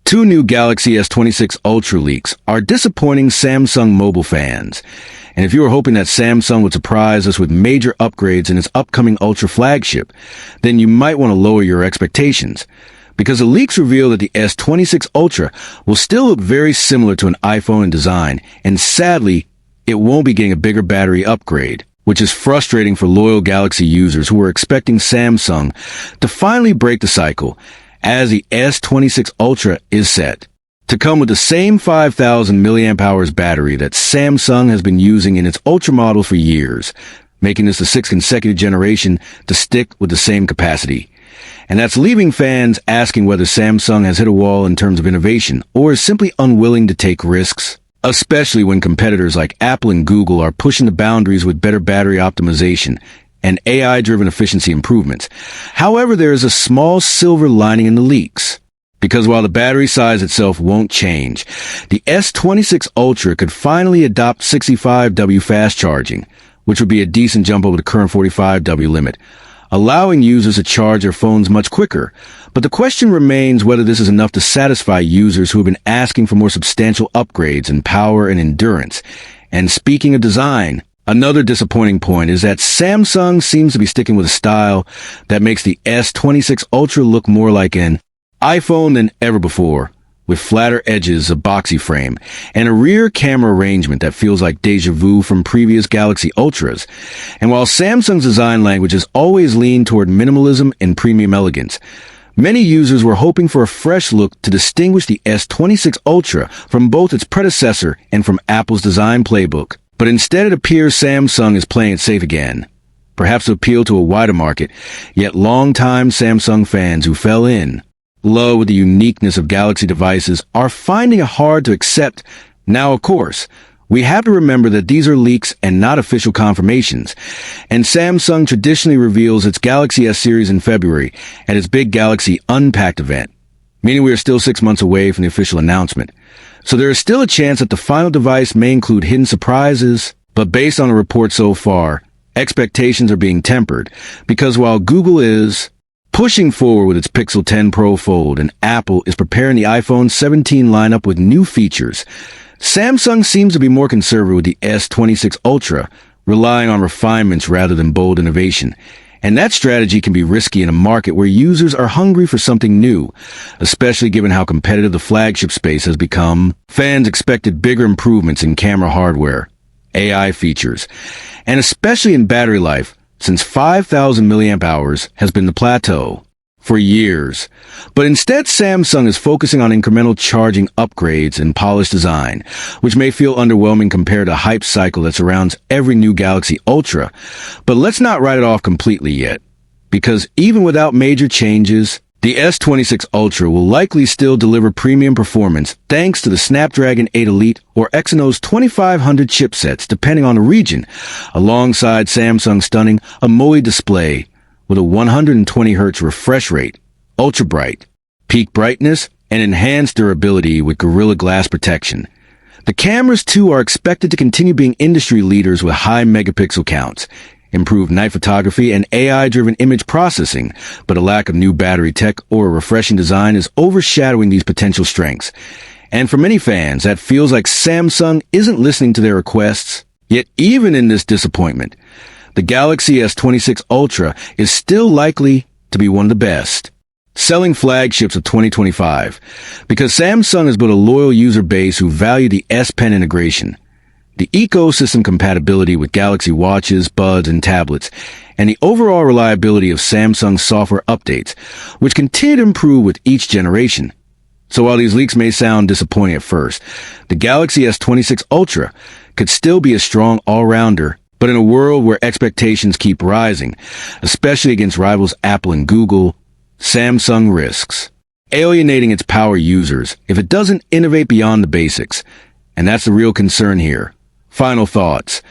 Two new Galaxy S26 Ultra leaks are disappointing Samsung mobile fans. And if you were hoping that Samsung would surprise us with major upgrades in its upcoming Ultra flagship, then you might want to lower your expectations. Because the leaks reveal that the S26 Ultra will still look very similar to an iPhone in design, and sadly, it won't be getting a bigger battery upgrade, which is frustrating for loyal Galaxy users who were expecting Samsung to finally break the cycle, as the S26 Ultra is set to come with the same 5,000 mAh battery that Samsung has been using in its Ultra models for years, making this the sixth consecutive generation to stick with the same capacity. And that's leaving fans asking whether Samsung has hit a wall in terms of innovation or is simply unwilling to take risks, especially when competitors like Apple and Google are pushing the boundaries with better battery optimization and AI-driven efficiency improvements. However, there is a small silver lining in the leaks. Because while the battery size itself won't change, the S26 Ultra could finally adopt 65W fast charging, which would be a decent jump over the current 45W limit, allowing users to charge their phones much quicker. But the question remains whether this is enough to satisfy users who have been asking for more substantial upgrades in power and endurance. And speaking of design, another disappointing point is that Samsung seems to be sticking with a style that makes the S26 Ultra look more like an iPhone than ever before, with flatter edges, a boxy frame, and a rear camera arrangement that feels like deja vu from previous Galaxy Ultras. And while Samsung's design language has always leaned toward minimalism and premium elegance, many users were hoping for a fresh look to distinguish the S26 Ultra from both its predecessor and from Apple's design playbook. But instead it appears Samsung is playing it safe again, perhaps to appeal to a wider market, yet longtime Samsung fans who fell in love with the uniqueness of Galaxy devices are finding it hard to accept. Now, of course, we have to remember that these are leaks and not official confirmations, and Samsung traditionally reveals its Galaxy S series in February at its big Galaxy Unpacked event, meaning we are still 6 months away from the official announcement. So there is still a chance that the final device may include hidden surprises, but based on the report so far, expectations are being tempered, because while Google is pushing forward with its Pixel 10 Pro Fold and Apple is preparing the iPhone 17 lineup with new features, Samsung seems to be more conservative with the S26 Ultra, relying on refinements rather than bold innovation. And that strategy can be risky in a market where users are hungry for something new, especially given how competitive the flagship space has become. Fans expected bigger improvements in camera hardware, AI features, and especially in battery life, since 5,000 mAh has been the plateau for years. But instead, Samsung is focusing on incremental charging upgrades and polished design, which may feel underwhelming compared to the hype cycle that surrounds every new Galaxy Ultra. But let's not write it off completely yet, because even without major changes, the S26 Ultra will likely still deliver premium performance thanks to the Snapdragon 8 Elite or Exynos 2500 chipsets, depending on the region, alongside Samsung's stunning AMOLED display with a 120Hz refresh rate, ultra bright, peak brightness, and enhanced durability with Gorilla Glass protection. The cameras, too, are expected to continue being industry leaders with high megapixel counts, improved night photography, and AI-driven image processing, but a lack of new battery tech or a refreshing design is overshadowing these potential strengths. And for many fans, that feels like Samsung isn't listening to their requests. Yet even in this disappointment, the Galaxy S26 Ultra is still likely to be one of the best selling flagships of 2025, because Samsung has built a loyal user base who value the S Pen integration, the ecosystem compatibility with Galaxy Watches, Buds, and tablets, and the overall reliability of Samsung's software updates, which continue to improve with each generation. So while these leaks may sound disappointing at first, the Galaxy S26 Ultra could still be a strong all-rounder, but in a world where expectations keep rising, especially against rivals Apple and Google, Samsung risks alienating its power users if it doesn't innovate beyond the basics. And that's the real concern here. Final thoughts.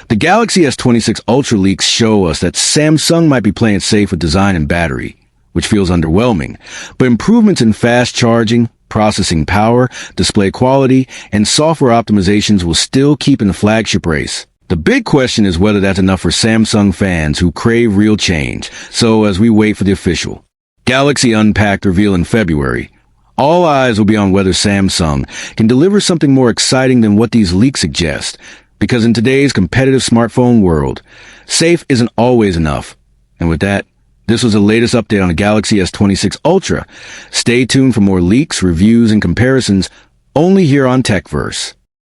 The Galaxy S26 Ultra leaks show us that Samsung might be playing it safe with design and battery, which feels underwhelming, but improvements in fast charging, processing power, display quality, and software optimizations will still keep in the flagship race. The big question is whether that's enough for Samsung fans who crave real change. So as we wait for the official Galaxy Unpacked reveal in February, All eyes will be on whether Samsung can deliver something more exciting than what these leaks suggest. Because in today's competitive smartphone world, safe isn't always enough. And with that, this was the latest update on the Galaxy S26 Ultra. Stay tuned for more leaks, reviews, and comparisons only here on TechVerse.